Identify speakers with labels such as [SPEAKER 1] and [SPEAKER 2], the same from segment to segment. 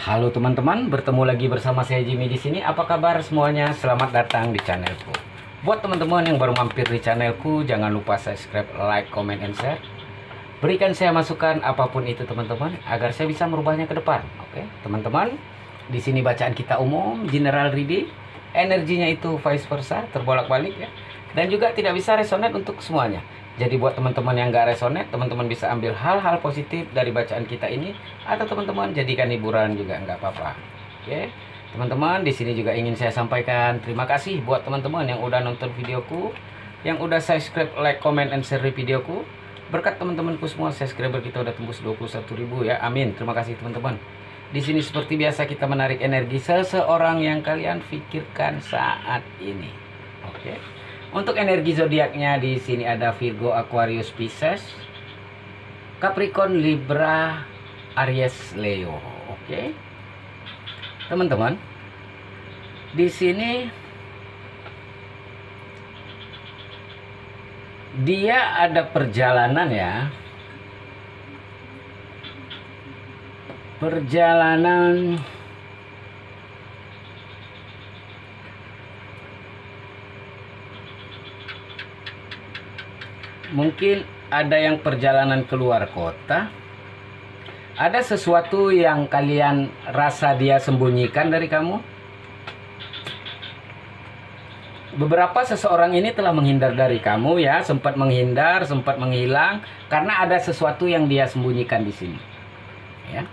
[SPEAKER 1] Halo teman-teman, bertemu lagi bersama saya Jimmy di sini. Apa kabar semuanya? Selamat datang di channelku. Buat teman-teman yang baru mampir di channelku, jangan lupa subscribe, like, comment, and share. Berikan saya masukan apapun itu teman-teman, agar saya bisa merubahnya ke depan. Oke, teman-teman. Di sini bacaan kita umum, general reading. Energinya itu vice versa, terbolak-balik ya. Dan juga tidak bisa resonate untuk semuanya. Jadi buat teman-teman yang gak resonate, teman-teman bisa ambil hal-hal positif dari bacaan kita ini, atau teman-teman jadikan hiburan juga nggak apa-apa. Oke, teman-teman, di sini juga ingin saya sampaikan terima kasih buat teman-teman yang udah nonton videoku, yang udah subscribe, like, comment, and share videoku. Berkat teman-temanku semua, subscriber kita udah tembus 21.000 ya. Amin. Terima kasih teman-teman. Di sini seperti biasa kita menarik energi seseorang yang kalian pikirkan saat ini. Oke. Untuk energi zodiaknya di sini ada Virgo, Aquarius, Pisces, Capricorn, Libra, Aries, Leo. Oke. Teman-teman, di sini dia ada perjalanan ya. Perjalanan mungkin ada yang perjalanan keluar kota. Ada sesuatu yang kalian rasa dia sembunyikan dari kamu. Beberapa seseorang ini telah menghindar dari kamu ya, sempat menghindar, sempat menghilang karena ada sesuatu yang dia sembunyikan di sini. Ya.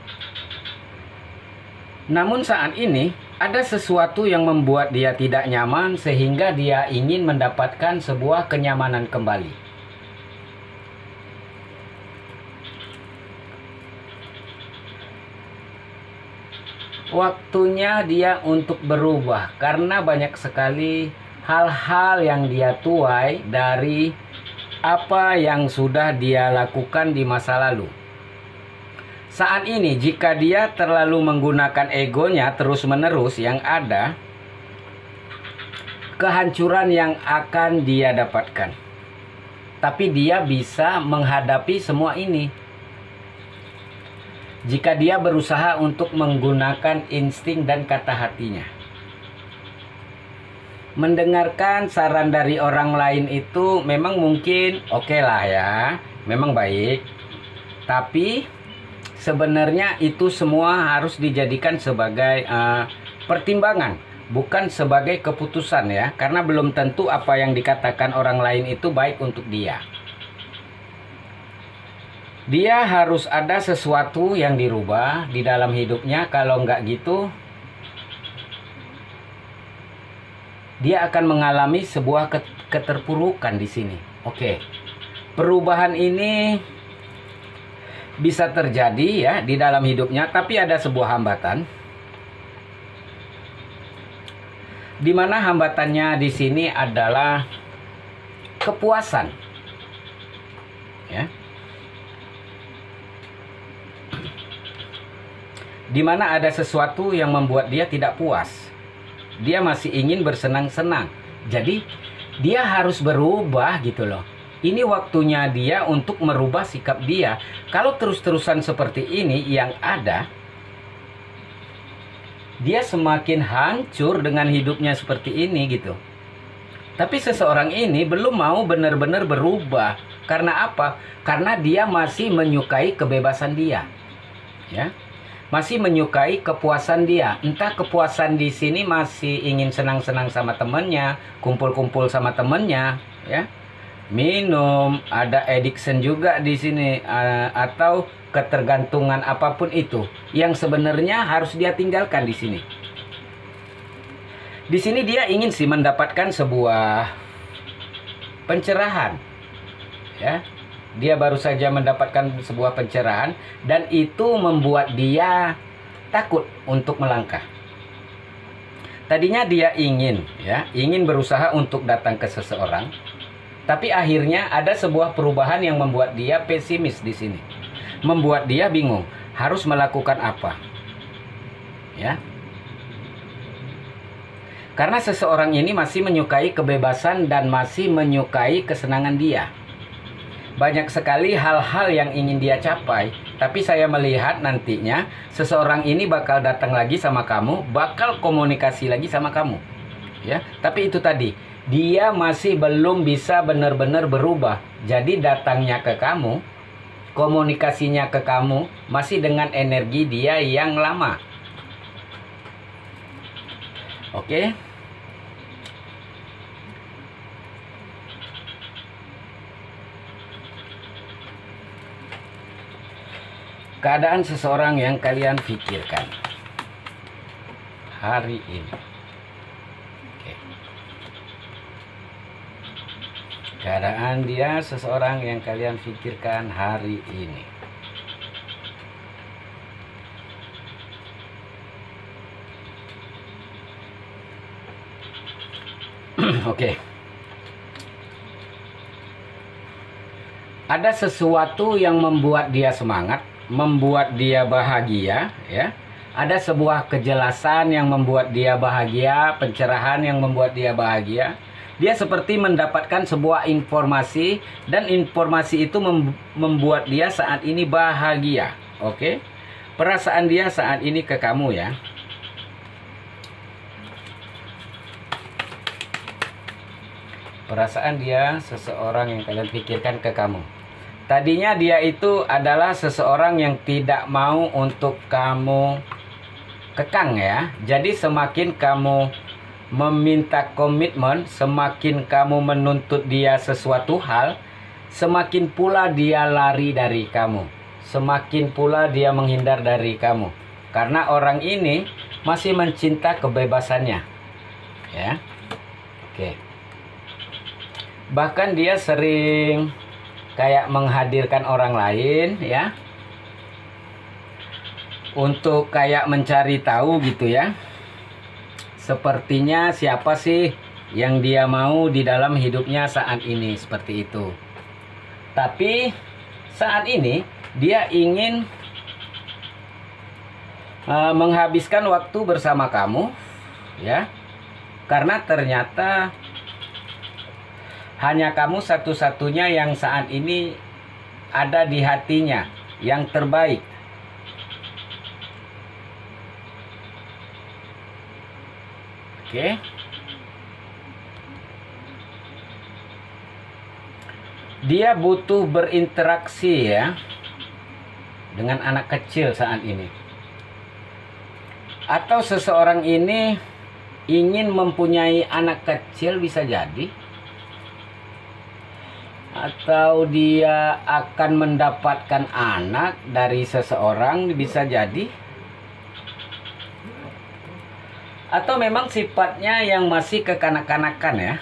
[SPEAKER 1] Namun saat ini ada sesuatu yang membuat dia tidak nyaman sehingga dia ingin mendapatkan sebuah kenyamanan kembali. Waktunya dia untuk berubah karena banyak sekali hal-hal yang dia tuai dari apa yang sudah dia lakukan di masa lalu. Saat ini jika dia terlalu menggunakan egonya terus-menerus, yang ada kehancuran yang akan dia dapatkan. Tapi dia bisa menghadapi semua ini jika dia berusaha untuk menggunakan insting dan kata hatinya. Mendengarkan saran dari orang lain itu memang mungkin oke lah ya, memang baik. Tapi sebenarnya itu semua harus dijadikan sebagai pertimbangan, bukan sebagai keputusan ya. Karena belum tentu apa yang dikatakan orang lain itu baik untuk dia. Dia harus ada sesuatu yang dirubah di dalam hidupnya. Kalau nggak gitu, dia akan mengalami sebuah keterpurukan di sini. Oke, perubahan ini bisa terjadi ya di dalam hidupnya, tapi ada sebuah hambatan. Di mana hambatannya di sini adalah kepuasan. Ya. Di mana ada sesuatu yang membuat dia tidak puas. Dia masih ingin bersenang-senang. Jadi dia harus berubah gitu loh. Ini waktunya dia untuk merubah sikap dia. Kalau terus-terusan seperti ini yang ada, dia semakin hancur dengan hidupnya seperti ini gitu. Tapi seseorang ini belum mau benar-benar berubah. Karena apa? Karena dia masih menyukai kebebasan dia. Ya. Masih menyukai kepuasan dia. Entah kepuasan di sini masih ingin senang-senang sama temennya, kumpul-kumpul sama temennya, ya. Minum, ada addiction juga di sini, atau ketergantungan apapun itu yang sebenarnya harus dia tinggalkan di sini. Di sini dia ingin sih mendapatkan sebuah pencerahan, ya. Dia baru saja mendapatkan sebuah pencerahan dan itu membuat dia takut untuk melangkah. Tadinya dia ingin berusaha untuk datang ke seseorang, tapi akhirnya ada sebuah perubahan yang membuat dia pesimis di sini. Membuat dia bingung harus melakukan apa. Ya. Karena seseorang ini masih menyukai kebebasan dan masih menyukai kesenangan dia. banyak sekali hal-hal yang ingin dia capai. Tapi saya melihat nantinya seseorang ini bakal datang lagi sama kamu, bakal komunikasi lagi sama kamu. Ya, tapi itu tadi, dia masih belum bisa benar-benar berubah. Jadi datangnya ke kamu, komunikasinya ke kamu masih dengan energi dia yang lama. Oke. Keadaan seseorang yang kalian pikirkan hari ini. Oke. Keadaan dia seseorang yang kalian pikirkan hari ini. Oke. Ada sesuatu yang membuat dia semangat, membuat dia bahagia, ya. Ada sebuah kejelasan yang membuat dia bahagia, pencerahan yang membuat dia bahagia. Dia seperti mendapatkan sebuah informasi, dan informasi itu membuat dia saat ini bahagia. Oke. Perasaan dia saat ini ke kamu, ya. Perasaan dia seseorang yang kalian pikirkan ke kamu. Tadinya dia itu adalah seseorang yang tidak mau untuk kamu kekang, ya. Jadi semakin kamu meminta komitmen, semakin kamu menuntut dia sesuatu hal, semakin pula dia lari dari kamu. Semakin pula dia menghindar dari kamu. Karena orang ini masih mencinta kebebasannya. Ya. Oke. Bahkan dia sering kayak menghadirkan orang lain, ya, untuk kayak mencari tahu gitu, ya. Sepertinya siapa sih yang dia mau di dalam hidupnya saat ini, seperti itu. Tapi saat ini dia ingin menghabiskan waktu bersama kamu, ya. Karena ternyata hanya kamu satu-satunya yang saat ini ada di hatinya, yang terbaik. Oke. Dia butuh berinteraksi, ya, dengan anak kecil saat ini. Atau seseorang ini ingin mempunyai anak kecil, bisa jadi. Atau dia akan mendapatkan anak dari seseorang, bisa jadi. Atau memang sifatnya yang masih kekanak-kanakan, ya.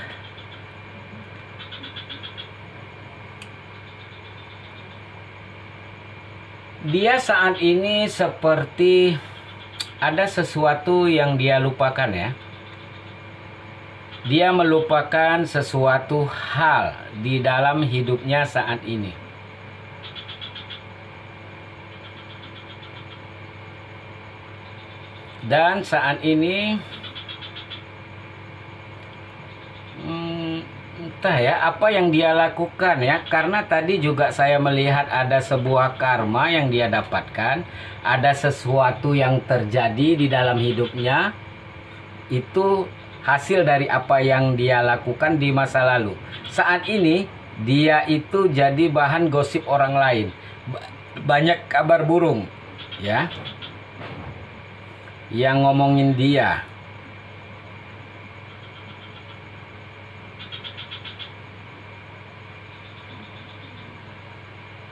[SPEAKER 1] Dia saat ini seperti ada sesuatu yang dia lupakan, ya. Dia melupakan sesuatu hal di dalam hidupnya saat ini. Dan saat ini entah, ya, apa yang dia lakukan, ya. Karena tadi juga saya melihat ada sebuah karma yang dia dapatkan. Ada sesuatu yang terjadi di dalam hidupnya. Itu hasil dari apa yang dia lakukan di masa lalu. Saat ini dia itu jadi bahan gosip orang lain. Banyak kabar burung, ya, yang ngomongin dia.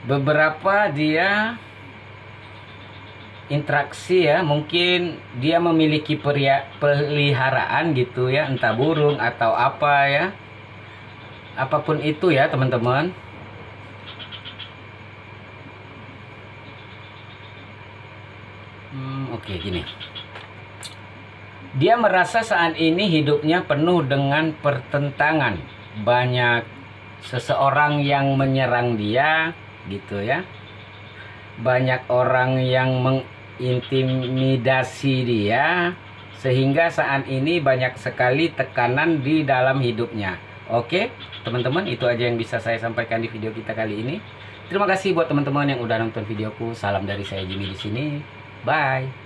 [SPEAKER 1] Beberapa dia interaksi, ya, mungkin dia memiliki peliharaan gitu, ya, entah burung atau apa, ya, apapun itu, ya, teman-teman. Oke, gini. Dia merasa saat ini hidupnya penuh dengan pertentangan. Banyak seseorang yang menyerang dia, gitu, ya. Banyak orang yang intimidasi dia, sehingga saat ini banyak sekali tekanan di dalam hidupnya. Oke, teman-teman, itu aja yang bisa saya sampaikan di video kita kali ini. Terima kasih buat teman-teman yang udah nonton videoku. Salam dari saya Jimmy di sini. Bye.